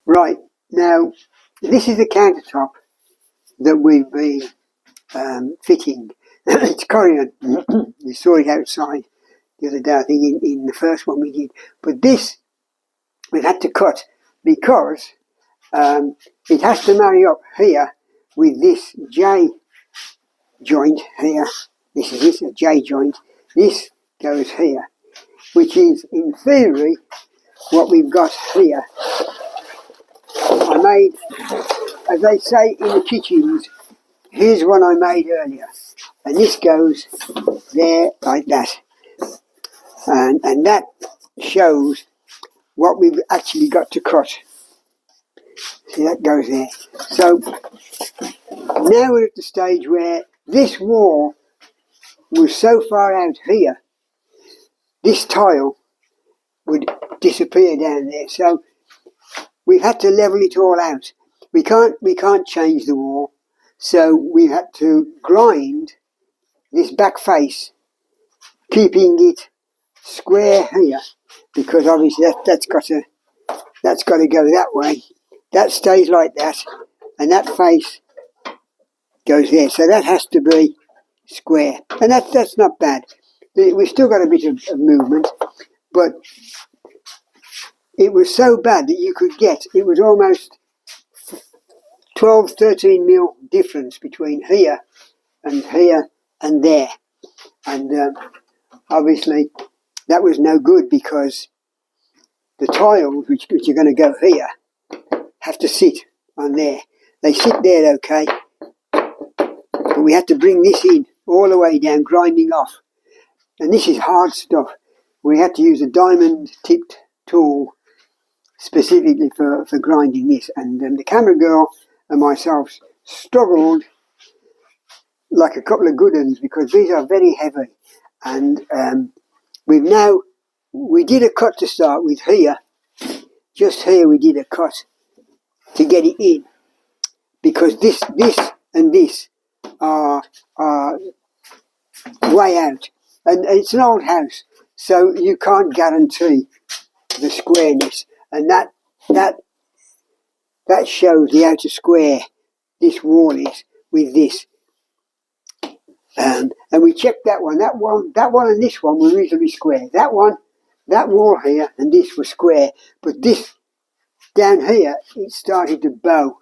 Right, now this is the countertop that we've been fitting. It's Korean. You saw it outside the other day, I think in the first one we did. But this we've had to cut because it has to marry up here with this J joint here. This is a J joint. This goes here, which is in theory what we've got here. I made, as they say in the kitchens, here's one I made earlier. And this goes there like that. And that shows what we've actually got to cut. See, that goes there. So now we're at the stage where this wall was so far out here, this tile would disappear down there. So we've had to level it all out. We can't change the wall. So we had to grind this back face, keeping it square here, because obviously that's got to go that way. That stays like that, and that face goes there. So that has to be square, and that's not bad. We've still got a bit of movement, but it was so bad that you could get, it was almost 12, 13 mil difference between here and there. And obviously that was no good because the tiles, which are going to go here, have to sit on there. They sit there okay, but we had to bring this in all the way down, grinding off. And this is hard stuff. We had to use a diamond tipped tool specifically for grinding this. And the camera girl and myself struggled like a couple of good ones because these are very heavy. And we did a cut to start with here. Just here we did a cut to get it in, because this and this are way out, and it's an old house, so you can't guarantee the squareness, and that shows the outer square this wall is with this. And we checked that one and this one were reasonably square. That wall here and this were square, but this down here, it started to bow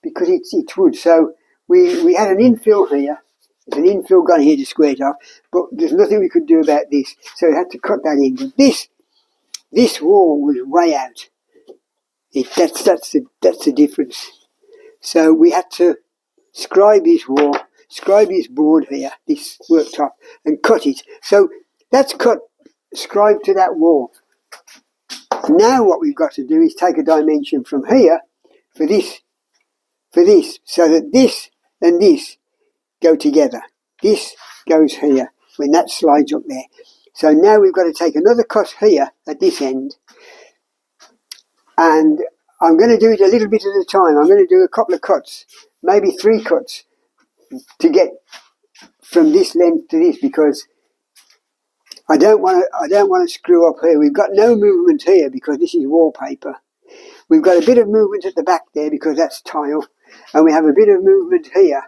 because it's wood. So we had an infill here. There's an infill gone here to square it off, but there's nothing we could do about this. So we had to cut that in. But this wall was way out. That's the difference. So we had to scribe this wall, scribe this board here, this worktop, and cut it. So that's cut, scribed to that wall. Now what we've got to do is take a dimension from here for this, so that this and this go together. This goes here when that slides up there. So now we've got to take another cut here at this end, and I'm going to do it a little bit at a time. I'm going to do a couple of cuts, maybe 3 cuts, to get from this length to this, because I don't want to screw up here. We've got no movement here because this is wallpaper. We've got a bit of movement at the back there because that's tile, and we have a bit of movement here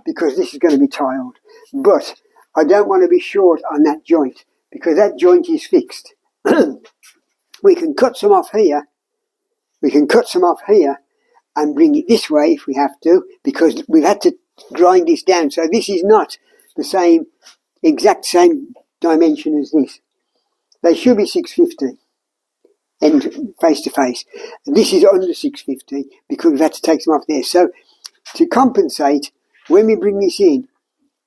because this is going to be tiled. But I don't want to be short on that joint because that joint is fixed. We can cut some off here. We can cut some off here and bring it this way if we have to, because we've had to grind this down. So this is not the exact same dimension as this. They should be 650 and face to face. This is under 650 because we've had to take some off there. So to compensate, when we bring this in,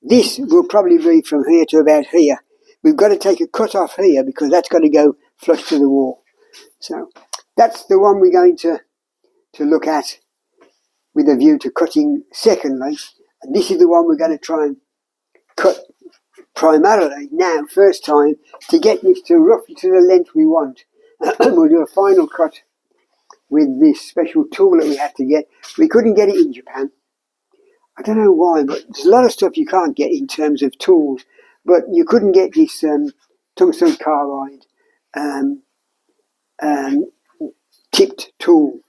this will probably be from here to about here. We've got to take a cut off here because that's got to go flush to the wall. So that's the one we're going to look at with a view to cutting secondly. And this is the one we're going to try and cut primarily now, first time, to get this to roughly to the length we want. We'll do a final cut with this special tool that we had to get. We couldn't get it in Japan. I don't know why, but there's a lot of stuff you can't get in terms of tools. But you couldn't get this tungsten carbide tipped tool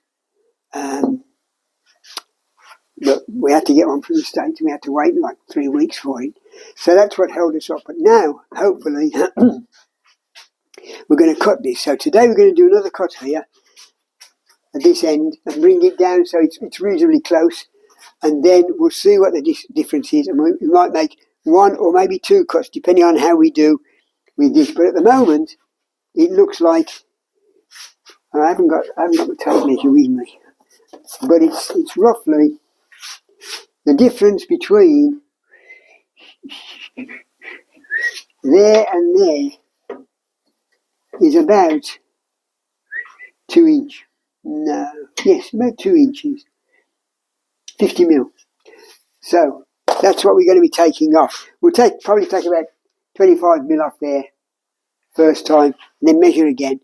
But we had to get one from the States. We had to wait like 3 weeks for it. So that's what held us up. But now, hopefully, we're going to cut this. So today we're going to do another cut here at this end and bring it down so it's reasonably close. And then we'll see what the difference is. And we might make 1 or maybe 2 cuts depending on how we do with this. But at the moment, it looks like I haven't got my tape measure with me. But it's roughly the difference between there and there is about 2 inch. No, yes, about 2 inches. 50 mil. So that's what we're going to be taking off. We'll probably take about 25 mil off there first time, and then measure again,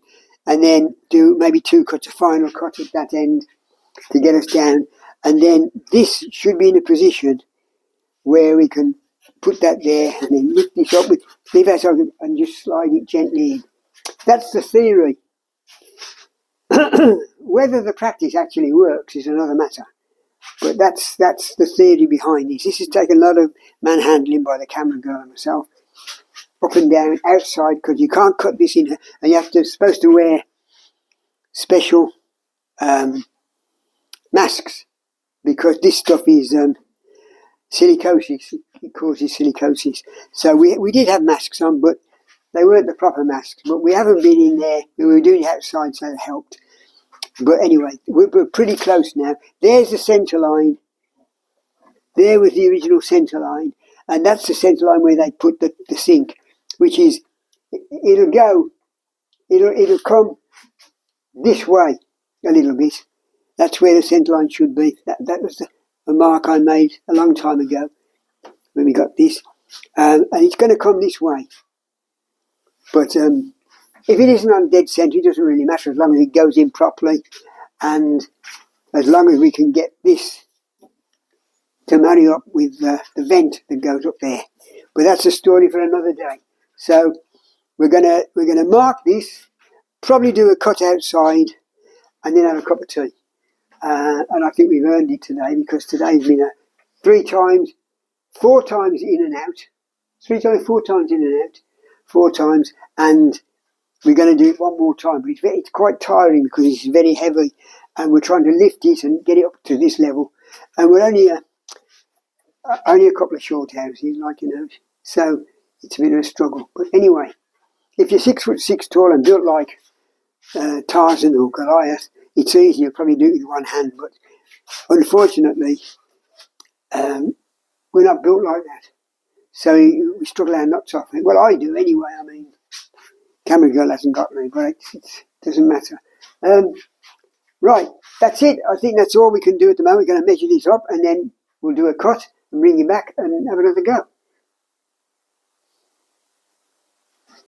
and then do maybe 2 cuts, a final cut at that end to get us down. And then this should be in a position where we can put that there and then lift this up, leave ourselves and just slide it gently in. That's the theory. Whether the practice actually works is another matter. But that's the theory behind this. This has taken a lot of manhandling by the camera girl and myself, up and down, outside, because you can't cut this in, and you're supposed to wear special masks, because this stuff is silicosis. It causes silicosis. So we did have masks on, but they weren't the proper masks. But we haven't been in there. We were doing it outside, so it helped. But anyway, we're pretty close now. There's the centre line. There was the original centre line. And that's the centre line where they put the sink, which is, it'll come this way a little bit. That's where the centre line should be. That was a mark I made a long time ago when we got this. And it's going to come this way. But if it isn't on dead centre, it doesn't really matter as long as it goes in properly, and as long as we can get this to marry up with the vent that goes up there. But that's a story for another day. So we're gonna mark this, probably do a cut outside, and then have a cup of tea. And I think we've earned it today, because today's been 4 times in and out. 4 times in and out. 4 times, and we're going to do it 1 more time. But it's quite tiring because it's very heavy, and we're trying to lift it and get it up to this level. And we're only a couple of short houses, like you know, so it's a bit of a struggle. But anyway, if you're 6'6" tall and built like Tarzan or Goliath, it's easy. You'll probably do it with one hand. But unfortunately, we're not built like that. So we struggle our nuts off. Well, I do anyway. I mean, camera girl hasn't got me, but it doesn't matter. Right, that's it. I think that's all we can do at the moment. We're going to measure this up, and then we'll do a cut and bring you back and have another go.